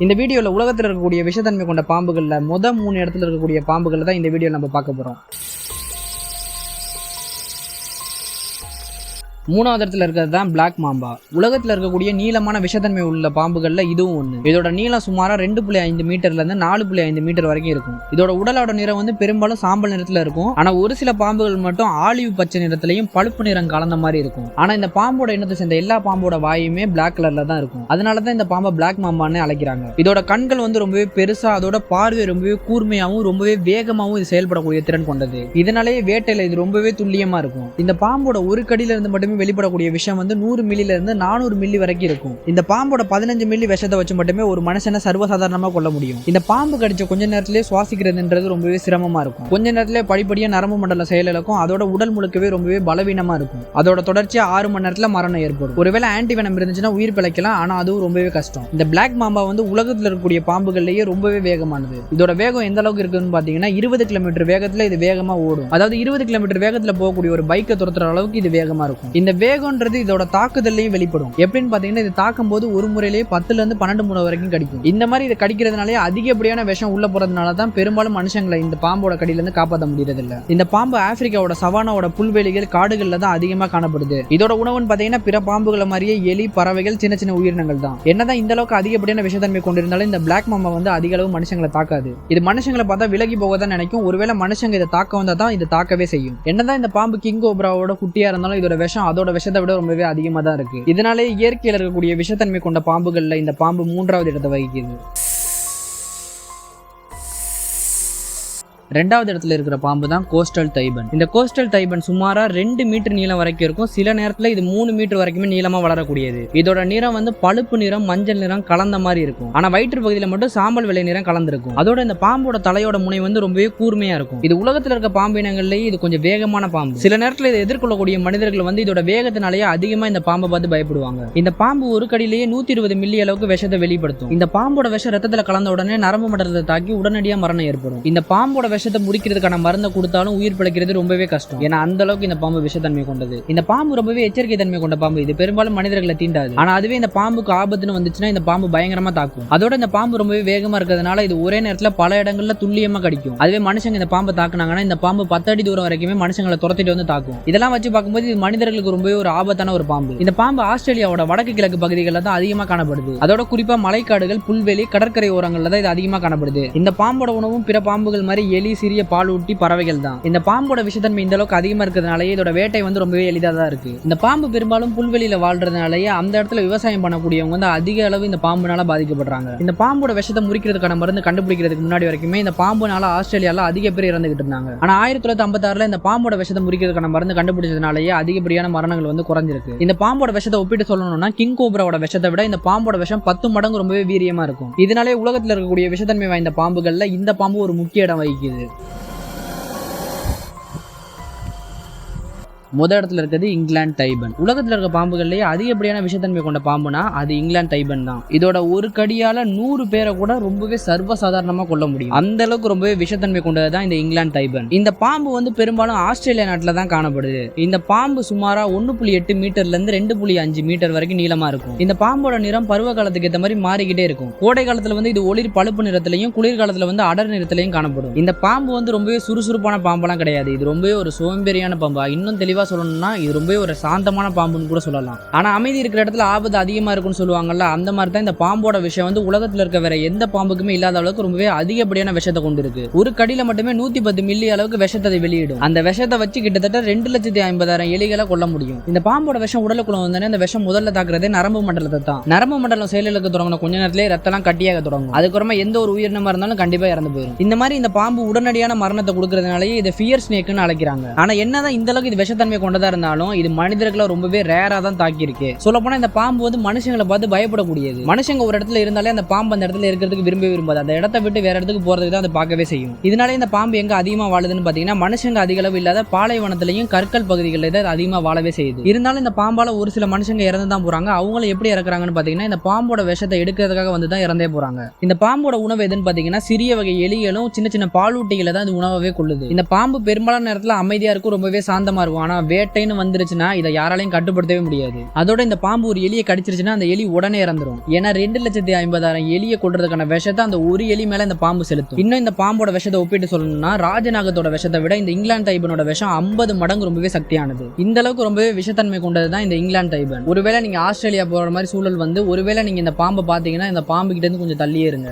இந்த வீடியோவில் உலகத்தில் இருக்கக்கூடிய விஷத்தன்மை கொண்ட பாம்புகளில் 3 இடத்துல இருக்கக்கூடிய பாம்புகளை தான் இந்த வீடியோவில் நம்ம பார்க்க போகிறோம். 3வது இடத்துல இருக்கிறது தான் பிளாக் மாம்பா. உலகத்தில் இருக்கக்கூடிய நீளமான விஷத்தன்மை உள்ள பாம்புகளில் இதுவும் ஒன்று. இதோட நீளம் சுமாராக 2.5 மீட்டர்லேருந்து 4.5 மீட்டர் வரைக்கும் இருக்கும். இதோட உடலோட நிறம் வந்து பெரும்பாலும் சாம்பல் நிறத்தில் இருக்கும். ஆனால் ஒரு சில பாம்புகள் மட்டும் ஆலிவ் பச்சை நிறத்திலையும் பழுப்பு நிறம் கலந்த மாதிரி இருக்கும். ஆனால் இந்த பாம்போட இனத்தை சேர்ந்த எல்லா பாம்போட வாயுமே பிளாக் கலர்ல தான் இருக்கும். அதனால தான் இந்த பாம்பை பிளாக் மாம்பான்னு அழைக்கிறாங்க. இதோட கண்கள் வந்து ரொம்பவே பெருசா, அதோட பார்வை ரொம்பவே கூர்மையாகவும் ரொம்பவே வேகமாகவும் இது செயல்படக்கூடிய திறன் கொண்டது. இதனாலேயே வேட்டையில இது ரொம்பவே துல்லியமா இருக்கும். இந்த பாம்போட ஒரு கடியில இருந்து மட்டுமே வெளிப்படக்கூடிய விஷம் வந்து 100 மில்லில இருந்து 400 மில்லி வரைக்கும் இருக்கும். இந்த பாம்போட 15 மில்லி விஷத்தை வச்சு மட்டுமே ஒரு மனுஷனை சர்வசாதாரணமா கொல்ல முடியும். இந்த பாம்பு கடிச்ச கொஞ்ச நேரத்திலேயே சுவாசிக்கிறதுன்றது ரொம்பவே சிரமமா இருக்கும். கொஞ்ச நேரத்திலே படிப்படியா நரம்பு மண்டல செயலிழக்கும். அதோட உடல் முழுக்கவே ரொம்பவே பலவீனமா இருக்கும். அதோட தொடர்ச்சியா 6 மணி நேரத்துல மரணம் ஏற்படும். ஒருவேளை ஆன்டிவெனம் இருந்துச்சுன்னா உயிர் பிழைக்கலாம், ஆனா அதுவும் ரொம்பவே கஷ்டம். இந்த பிளாக் மாம்பா வந்து உலகத்துல இருக்கக்கூடிய பாம்புகள்லயே ரொம்பவே வேகமானது. இதோட வேகம் எந்த அளவுக்கு இருக்குன்னு பாத்தீங்கன்னா 20 கிலோமீட்டர் வேகத்துல இது வேகமா ஓடும். அதாவது 20 கிலோமீட்டர் வேகத்துல போகக்கூடிய ஒரு பைக்கை துரத்துற அளவுக்கு இது வேகமா இருக்கும். இந்த வேகம்ன்றது இதோட தாக்குதல்லையும் வெளிப்படும். எப்படின்னு பாத்தீங்கன்னா இது தாக்கும் போது ஒரு முறையிலேயே 10ல இருந்து 12 முறை வரைக்கும் கடிக்கும். இந்த மாதிரி இதை கடிக்கிறதுனாலே அதிகப்படியான விஷம் உள்ள போறதுனால தான் பெரும்பாலும் மனுஷங்களை இந்த பாம்போட கடியில இருந்து காப்பாற்ற முடியறது இல்ல. இந்த பாம்பு ஆப்பிரிக்காவோட சவானாவோட புல்வெளிகள் காடுகள்ல தான் அதிகமா காணப்படுது. இதோட உணவுன்னு பாத்தீங்கன்னா பிற பாம்புகளை மாதிரியே எலி, பறவைகள், சின்ன சின்ன உயிரினங்கள் தான். என்னதான் இந்த அளவுக்கு அதிகப்படியான விஷத்தன்மை கொண்டிருந்தாலும் இந்த பிளாக் மாம்பா வந்து அதிக அளவு மனுஷங்களை தாக்காது. இது மனுஷங்களை பார்த்தா விலகி போக தான் நினைக்கும். ஒருவேளை மனுஷங்க இதை தாக்க வந்தா தான் இது தாக்கவே செய்யும். என்னதான் இந்த பாம்பு கிங் கோப்ராவோட குட்டியா இருந்தாலும் இதோட விஷம் அதோட விஷத்தை விட ரொம்பவே அதிகமா தான் இருக்கு. இதனாலே இயற்கையில் இருக்கக்கூடிய விஷத்தன்மை கொண்ட பாம்புகள்ல இந்த பாம்பு 3வது இடத்தை வகிக்குது. 2வது இடத்துல இருக்கிற பாம்பு தான் கோஸ்டல் தைபன். இந்த கோஸ்டல் தைபன் சுமாரா 2 மீட்டர் நீளம் வரைக்கும் இருக்கும். சில நேரத்துல இது 3 மீட்டர் வரைக்குமே நீளமா வளரக்கூடியது. இதோட நிறம் வந்து பழுப்பு நிறம், மஞ்சள் நிறம் கலந்த மாதிரி இருக்கும். ஆனா வயிற்று பகுதியில மட்டும் சாம்பல் வெள்ளை நிறம் கலந்திருக்கும். அதோட இந்த பாம்போட தலையோட முனை வந்து ரொம்பவே கூர்மையா இருக்கும். இது உலகத்துல இருக்க பாம்பு இனங்கள்லயே இது கொஞ்சம் வேகமான பாம்பு. சில நேரத்துல இதை எதிர்கொள்ளக்கூடிய மனிதர்கள் வந்து இதோட வேகத்தினாலேயே அதிகமா இந்த பாம்பை பார்த்து பயப்படுவாங்க. இந்த பாம்பு ஒரு கடியிலேயே 120 மில்லி அளவுக்கு விஷத்தை வெளிப்படுத்தும். இந்த பாம்போட விஷம் ரத்தத்துல கலந்த உடனே நரம்பு மண்டலத்தை தாக்கி உடனடியா மரணம் ஏற்படும். இந்த பாம்போட விஷத்தை முடிக்கிறதுக்கான மருந்தை கொடுத்தாலும் உயிர் பிழைக்கிறது ரொம்பவே கஷ்டம். ஏன்னா அந்த அளவுக்கு இந்த பாம்பு விஷத்தன்மை கொண்டது. இந்த பாம்பு ரொம்பவே எச்சரிக்கை தன்மை கொண்ட பாம்பு. இது பெரும்பாலும் மனிதர்களை தீண்டாது. ஆனா அதுவே இந்த பாம்புக்கு ஆபத்துன்னு வந்துச்சுன்னா இந்த பாம்பு பயங்கரமா தாக்கும். அதோட இந்த பாம்பு ரொம்பவே வேகமா இருக்கிறதுனால இது ஒரே நேரத்துல பல இடங்கள்ல துல்லியமா கடிக்கும். அதுவே மனுஷங்க இந்த பாம்பை தாக்குனாங்கன்னா இந்த பாம்பு 10 அடி தூரம் வரைக்குமே மனுஷங்களை துரத்திட்டு வந்து தாக்கும். இதெல்லாம் வச்சு பார்க்கும்போது இது மனிதர்களுக்கு ரொம்பவே ஒரு ஆபத்தான ஒரு பாம்பு. இந்த பாம்பு ஆஸ்திரேலியாவோட வடக்கு கிழக்கு பகுதிகளில் தான் அதிகமா காணப்படுது. அதோட குறிப்பா மலைக்காடுகள், புல்வெளி, கடற்கரை ஓரங்கள்ல தான் இது அதிகமா காணப்படுது. இந்த பாம்போட உணவும் பிற பாம்புகள் மாதிரி எலி, சிறிய பாலூட்டி பறவைகள் தான். இந்த பாம்போட விஷத்தன்மை இந்த அளவுக்கு அதிகமா இருக்கிறதுனாலே இதோட வேட்டை வந்து ரொம்பவே எளிதாக தான் இருக்கு. இந்த பாம்பு பெரும்பாலும் புல்வெளியில வாழ்றதுனாலேயே அந்த இடத்துல விவசாயம் பண்ணக்கூடியவங்க வந்து அதிக அளவு இந்த பாம்புனால பாதிக்கப்படுறாங்க. இந்த பாம்போட விஷத்தை முறிக்கிறதுக்கான மருந்து கண்டுபிடிக்கிறதுக்கு முன்னாடி வரைக்குமே இந்த பாம்புனால ஆஸ்திரேலியால அதிக பேர் இறந்துகிட்டு இருந்தாங்க. ஆனா 1956 இந்த பாம்போட விஷத்தை முறிக்கிறதுக்கான மருந்து கண்டுபிடிச்சதுனாலேயே அதிகப்படியான மரணங்கள் வந்து குறைஞ்சிருக்கு. இந்த பாம்போட விஷத்தை ஒப்பிட்டு சொல்லணும்னா கிங் கோப்ராவோட விஷத்தை விட இந்த பாம்போட விஷம் 10 மடங்கு ரொம்பவே வீரியமா இருக்கும். இதனாலே உலகத்தில் இருக்கக்கூடிய விஷத்தன்மை வாய்ந்த பாம்புகள்ல இந்த பாம்பு ஒரு முக்கிய இடம் வகிக்குது. முதல் இடத்துல இருக்கிறது இங்கிலாந்து தைபன். உலகத்தில் இருக்க பாம்புகள்லேயே அதிகப்படியான விஷத்தன்மை கொண்ட பாம்புனா அது இங்கிலாந்து தைபன் தான். இதோட ஒரு கடியால 100 பேரை கூட ரொம்பவே சர்வசாதாரணமா கொல்ல முடியும். அந்த அளவுக்கு ரொம்பவே விஷத்தன்மை கொண்டது தான் இந்த இங்கிலாந்து தைபன். இந்த பாம்பு வந்து பெரும்பாலும் ஆஸ்திரேலியா நாட்டில் தான் காணப்படுது. இந்த பாம்பு சுமாரா 1.8 மீட்டர்ல இருந்து 2.5 மீட்டர் வரைக்கும் நீளமா இருக்கும். இந்த பாம்போட நிறம் பருவ காலத்துக்கு ஏற்ற மாதிரி மாறிக்கிட்டே இருக்கும். கோடை காலத்துல வந்து இது ஒளிர் பழுப்பு நிறத்திலையும், குளிர்காலத்துல வந்து அடர் நிறத்திலையும் காணப்படும். இந்த பாம்பு வந்து ரொம்பவே சுறுசுறுப்பான பாம்பெல்லாம் கிடையாது. இது ரொம்பவே ஒரு சோம்பேறியான பாம்பா. இன்னும் தெளிவா சொல்லணும்னா இது ரொம்பவே ஒரு சாந்தமான பாம்புன்னு கூட சொல்லலாம். ஆனா அமைதி இருக்கிற இடத்துல ஆபத்து அதிகமா இருக்குன்னு சொல்லுவாங்கல்ல, அந்த மாதிரி தான் இந்த பாம்போட விஷயம் வந்து உலகத்துல இருக்க வேற எந்த பாம்புக்குமே இல்லாத அளவுக்கு ரொம்பவே அதிகப்படியான விஷத்தை கொண்டு இருக்கு. ஒரு கடியில மட்டுமே 110 மில்லி அளவுக்கு விஷத்தை வெளியிடும். அந்த விஷத்தை வச்சு கிட்டத்தட்ட 2,50,000 எலிகளை கொல்ல முடியும். இந்த பாம்போட விஷம் உடலுக்குள்ள வந்தோடனே இந்த விஷம் முதல்ல தாக்குறதே நரம்பு மண்டலத்தை தான். நரம்பு மண்டலம் செயலுக்கு தொடங்கின கொஞ்ச நேரத்திலே ரத்தம் கட்டியாக தொடங்கும். அதுக்கப்புறமா எந்த ஒரு உயிரினமா இருந்தாலும் கண்டிப்பா இறந்து போயிடும். இந்த மாதிரி இந்த பாம்பு உடனடியான மரணத்தை கொடுக்கறதுனாலேயே இதை ஃபியர் ஸ்னேக்னு அழைக்கிறாங்க. ஆனா என்னதான் இந்த அளவுக்கு இது விஷத்தன்மை கொண்டதா இருந்தாலும் இது மனிதர்களை ரொம்பவே ரேரா தான் தாக்கி இருக்கு. சொல்ல போனா இந்த பாம்பு வந்து மனுஷங்களை பார்த்து பயப்படக்கூடியது. மனுஷங்க ஒரு இடத்துல இருந்தாலே அந்த பாம்பு அந்த இடத்துல இருக்கிறதுக்கு விரும்பாது. அந்த இடத்தை விட்டு வேற இடத்துக்கு போறதுக்கு தான் அதை பார்க்கவே செய்யும். இதனாலே இந்த பாம்பு எங்க அதிகமா வாழுதுன்னு பாத்தீங்கன்னா மனுஷங்க அதிக அளவு இல்லாத பாலைவனத்திலையும் கற்கள் பகுதிகளில் தான் அதிகமா வாழவே செய்யுது. இருந்தாலும் இந்த பாம்பால ஒரு சில மனுஷங்க இறந்து தான் போறாங்க. அவங்களும் எப்படி இறக்குறாங்கன்னு பாத்தீங்கன்னா இந்த பாம்போட விஷத்தை எடுக்கிறதுக்காக வந்து தான் இறந்தே போறாங்க. இந்த பாம்போட உணவு எதுன்னு பாத்தீங்கன்னா சிறிய வகை எலிகளும் சின்ன சின்ன பாலூட்டிகளை தான் இந்த உணவே கொள்ளுது. இந்த பாம்பு பெரும்பாலான நேரத்துல அமைதியா இருக்கும், ரொம்பவே சாந்தமா இருக்கும். ஆனா வேட்டைன்னு வந்துருச்சுன்னா இதை யாராலையும் கட்டுப்படுத்தவே முடியாது. அதோட இந்த பாம்பு ஒரு எலியை கடிச்சிருச்சுன்னா அந்த எலி உடனே இறந்துரும். ஏன்னா 2,50,000 எலியை கொள்றதுக்கான விஷத்தை அந்த ஒரு எலி மேல இந்த பாம்பு செலுத்தும். இன்னும் இந்த பாம்போட விஷத்தை ஒப்பிட்டு சொல்லணும்னா ராஜநாகத்தோட விஷத்தை விட இந்த இங்கிலாந்து டைபனோட விஷம் 50 மடங்கு ரொம்பவே சக்தியானது. இந்த அளவுக்கு ரொம்பவே விஷத்தன்மை கொண்டதுதான் இந்த இங்கிலாந்து டைபன். ஒருவேளை நீங்க ஆஸ்திரேலியா போற மாதிரி சூழல் வந்து ஒருவேளை நீங்க இந்த பாம்பை பாத்தீங்கன்னா இந்த பாம்பு கிட்ட இருந்து கொஞ்சம் தள்ளியே இருங்க.